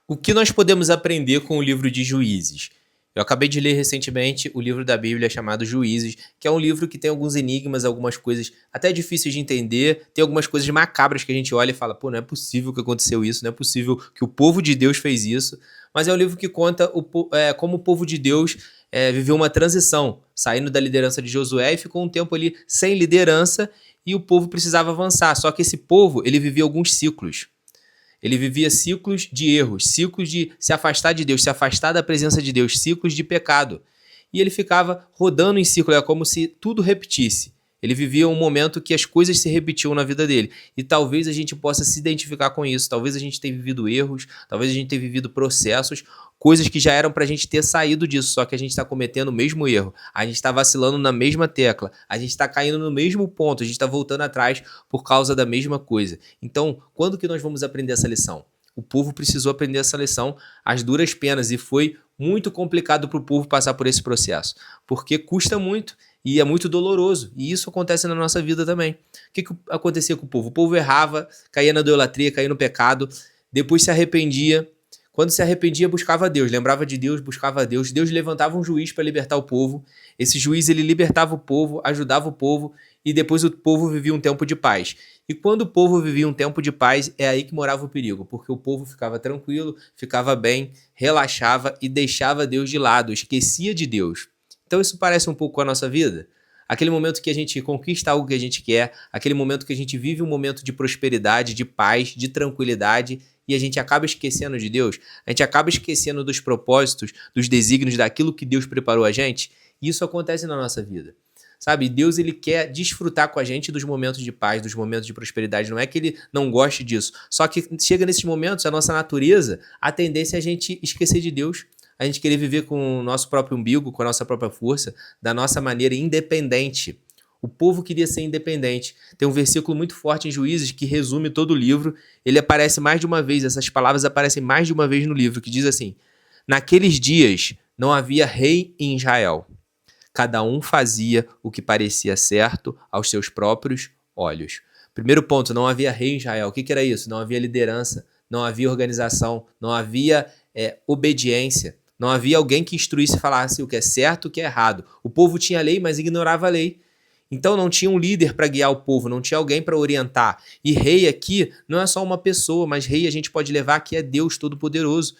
O que nós podemos aprender com o livro de Juízes? Eu acabei de ler recentemente o livro da Bíblia chamado Juízes, que é um livro que tem alguns enigmas, algumas coisas até difíceis de entender, tem algumas coisas macabras que a gente olha e fala, pô, não é possível que aconteceu isso, não é possível que o povo de Deus fez isso, mas é um livro que conta como o povo de Deus viveu uma transição, saindo da liderança de Josué e ficou um tempo ali sem liderança e o povo precisava avançar, só que esse povo, ele vivia alguns ciclos. Ele vivia ciclos de erros, ciclos de se afastar de Deus, se afastar da presença de Deus, ciclos de pecado. E ele ficava rodando em círculo, é como se tudo repetisse. Ele vivia um momento que as coisas se repetiam na vida dele. E talvez a gente possa se identificar com isso. Talvez a gente tenha vivido erros, talvez a gente tenha vivido processos, coisas que já eram para a gente ter saído disso, só que a gente está cometendo o mesmo erro. A gente está vacilando na mesma tecla. A gente está caindo no mesmo ponto. A gente está voltando atrás por causa da mesma coisa. Então, quando que nós vamos aprender essa lição? O povo precisou aprender essa lição às duras penas e foi muito complicado para o povo passar por esse processo, porque custa muito e é muito doloroso, e isso acontece na nossa vida também. O que acontecia com o povo? O povo errava, caía na idolatria, caía no pecado, depois se arrependia. Quando se arrependia, buscava Deus, lembrava de Deus, buscava Deus. Deus levantava um juiz para libertar o povo. Esse juiz ele libertava o povo, ajudava o povo e depois o povo vivia um tempo de paz. E quando o povo vivia um tempo de paz, é aí que morava o perigo, porque o povo ficava tranquilo, ficava bem, relaxava e deixava Deus de lado, esquecia de Deus. Então isso parece um pouco com a nossa vida? Aquele momento que a gente conquista algo que a gente quer, aquele momento que a gente vive um momento de prosperidade, de paz, de tranquilidade e a gente acaba esquecendo de Deus, a gente acaba esquecendo dos propósitos, dos desígnios, daquilo que Deus preparou a gente, e isso acontece na nossa vida. Sabe, Deus ele quer desfrutar com a gente dos momentos de paz, dos momentos de prosperidade, não é que ele não goste disso, só que chega nesses momentos, a nossa natureza, a tendência é a gente esquecer de Deus, a gente querer viver com o nosso próprio umbigo, com a nossa própria força, da nossa maneira independente. O povo queria ser independente. Tem um versículo muito forte em Juízes que resume todo o livro. Ele aparece mais de uma vez, essas palavras aparecem mais de uma vez no livro, que diz assim: naqueles dias não havia rei em Israel. Cada um fazia o que parecia certo aos seus próprios olhos. Primeiro ponto, não havia rei em Israel. O que era isso? Não havia liderança, não havia organização, não havia obediência. Não havia alguém que instruísse e falasse o que é certo e o que é errado. O povo tinha lei, mas ignorava a lei. Então não tinha um líder para guiar o povo, não tinha alguém para orientar. E rei aqui não é só uma pessoa, mas rei a gente pode levar que é Deus Todo-Poderoso.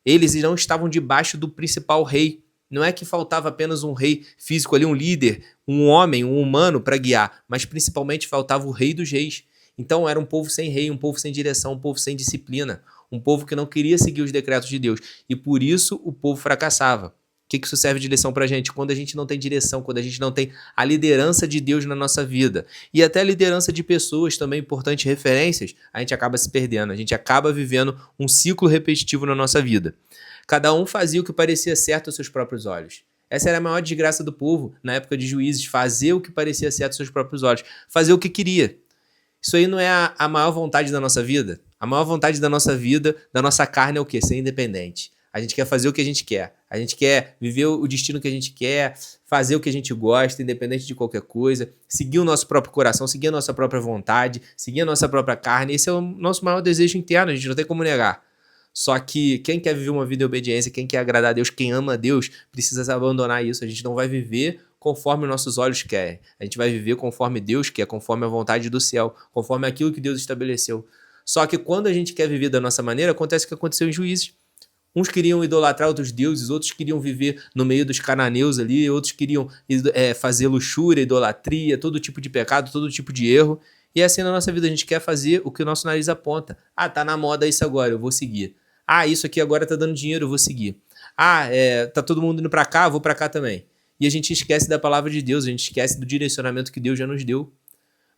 Eles não estavam debaixo do principal rei. Não é que faltava apenas um rei físico ali, um líder, um homem, um humano para guiar, mas principalmente faltava o rei dos reis. Então era um povo sem rei, um povo sem direção, um povo sem disciplina, um povo que não queria seguir os decretos de Deus. E por isso o povo fracassava. O que isso serve de lição pra gente? Quando a gente não tem direção, quando a gente não tem a liderança de Deus na nossa vida, e até a liderança de pessoas também, importantes referências, a gente acaba se perdendo, a gente acaba vivendo um ciclo repetitivo na nossa vida. Cada um fazia o que parecia certo aos seus próprios olhos. Essa era a maior desgraça do povo na época de Juízes, fazer o que parecia certo aos seus próprios olhos, fazer o que queria. Isso aí não é a maior vontade da nossa vida? A maior vontade da nossa vida, da nossa carne é o quê? Ser independente. A gente quer fazer o que a gente quer. A gente quer viver o destino que a gente quer, fazer o que a gente gosta, independente de qualquer coisa, seguir o nosso próprio coração, seguir a nossa própria vontade, seguir a nossa própria carne. Esse é o nosso maior desejo interno, a gente não tem como negar. Só que quem quer viver uma vida em obediência, quem quer agradar a Deus, quem ama a Deus, precisa abandonar isso. A gente não vai viver conforme nossos olhos querem. A gente vai viver conforme Deus quer, conforme a vontade do céu, conforme aquilo que Deus estabeleceu. Só que quando a gente quer viver da nossa maneira, acontece o que aconteceu em Juízes. Uns queriam idolatrar outros deuses, outros queriam viver no meio dos cananeus ali, outros queriam fazer luxúria, idolatria, todo tipo de pecado, todo tipo de erro. E assim na nossa vida a gente quer fazer o que o nosso nariz aponta. Ah, tá na moda isso agora, eu vou seguir. Ah, isso aqui agora tá dando dinheiro, eu vou seguir. Ah, tá todo mundo indo pra cá, eu vou pra cá também. E a gente esquece da palavra de Deus, a gente esquece do direcionamento que Deus já nos deu.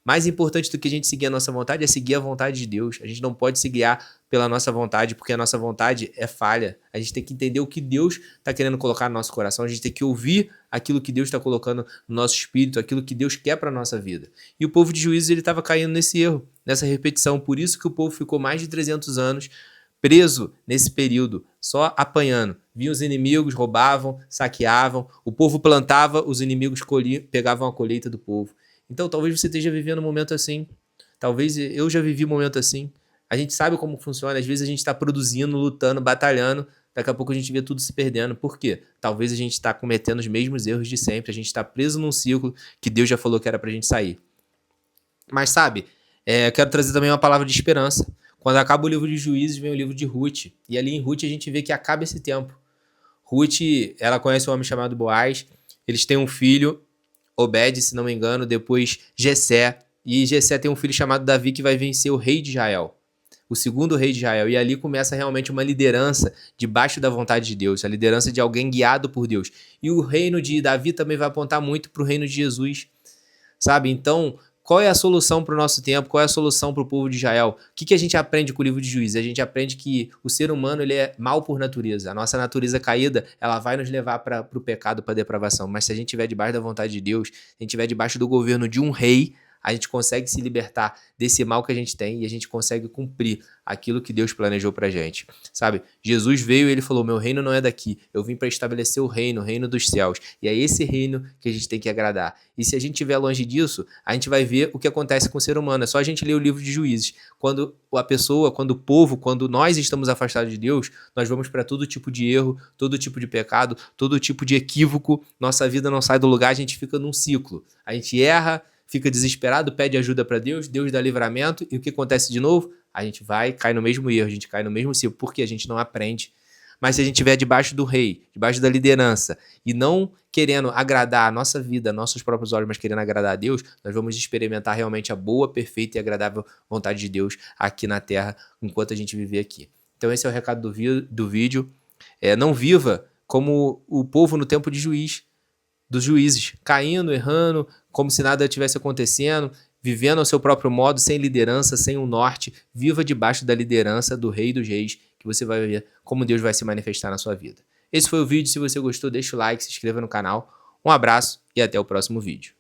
Mais importante do que a gente seguir a nossa vontade é seguir a vontade de Deus. A gente não pode se guiar pela nossa vontade, porque a nossa vontade é falha. A gente tem que entender o que Deus está querendo colocar no nosso coração. A gente tem que ouvir aquilo que Deus está colocando no nosso espírito, aquilo que Deus quer para a nossa vida. E o povo de Juízes estava caindo nesse erro, nessa repetição. Por isso que o povo ficou mais de 300 anos preso nesse período, só apanhando. Vinham os inimigos, roubavam, saqueavam. O povo plantava, os inimigos pegavam a colheita do povo. Então talvez você esteja vivendo um momento assim. Talvez eu já vivi um momento assim. A gente sabe como funciona, às vezes a gente está produzindo, lutando, batalhando, daqui a pouco a gente vê tudo se perdendo. Por quê? Talvez a gente está cometendo os mesmos erros de sempre, a gente está preso num ciclo que Deus já falou que era pra gente sair. Mas sabe, eu quero trazer também uma palavra de esperança. Quando acaba o livro de Juízes, vem o livro de Ruth. E ali em Ruth a gente vê que acaba esse tempo. Ruth, ela conhece um homem chamado Boaz, eles têm um filho, Obed, se não me engano, depois Jessé. E Jessé tem um filho chamado Davi que vai vencer o rei de Israel, o segundo rei de Israel. E ali começa realmente uma liderança debaixo da vontade de Deus, a liderança de alguém guiado por Deus. E o reino de Davi também vai apontar muito para o reino de Jesus, sabe? Então, qual é a solução para o nosso tempo? Qual é a solução para o povo de Israel? O que a gente aprende com o livro de Juízes? A gente aprende que o ser humano ele é mal por natureza. A nossa natureza caída, ela vai nos levar para o pecado, para a depravação. Mas se a gente estiver debaixo da vontade de Deus, se a gente estiver debaixo do governo de um rei, a gente consegue se libertar desse mal que a gente tem e a gente consegue cumprir aquilo que Deus planejou pra gente, sabe? Jesus veio e ele falou, meu reino não é daqui, eu vim para estabelecer o reino dos céus, e é esse reino que a gente tem que agradar. E se a gente estiver longe disso, a gente vai ver o que acontece com o ser humano. É só a gente ler o livro de Juízes. Quando a pessoa, quando o povo, quando nós estamos afastados de Deus, nós vamos para todo tipo de erro, todo tipo de pecado, todo tipo de equívoco, nossa vida não sai do lugar, a gente fica num ciclo. A gente erra, fica desesperado, pede ajuda para Deus, Deus dá livramento, e o que acontece de novo? A gente cai no mesmo erro, a gente cai no mesmo ciclo, porque a gente não aprende. Mas se a gente estiver debaixo do rei, debaixo da liderança, e não querendo agradar a nossa vida, nossos próprios olhos, mas querendo agradar a Deus, nós vamos experimentar realmente a boa, perfeita e agradável vontade de Deus aqui na Terra, enquanto a gente viver aqui. Então esse é o recado do vídeo. Não viva como o povo no tempo de dos juízes, caindo, errando, como se nada tivesse acontecendo, vivendo ao seu próprio modo, sem liderança, sem um norte. Viva debaixo da liderança do Rei dos Reis, que você vai ver como Deus vai se manifestar na sua vida. Esse foi o vídeo. Se você gostou, deixa o like, se inscreva no canal. Um abraço e até o próximo vídeo.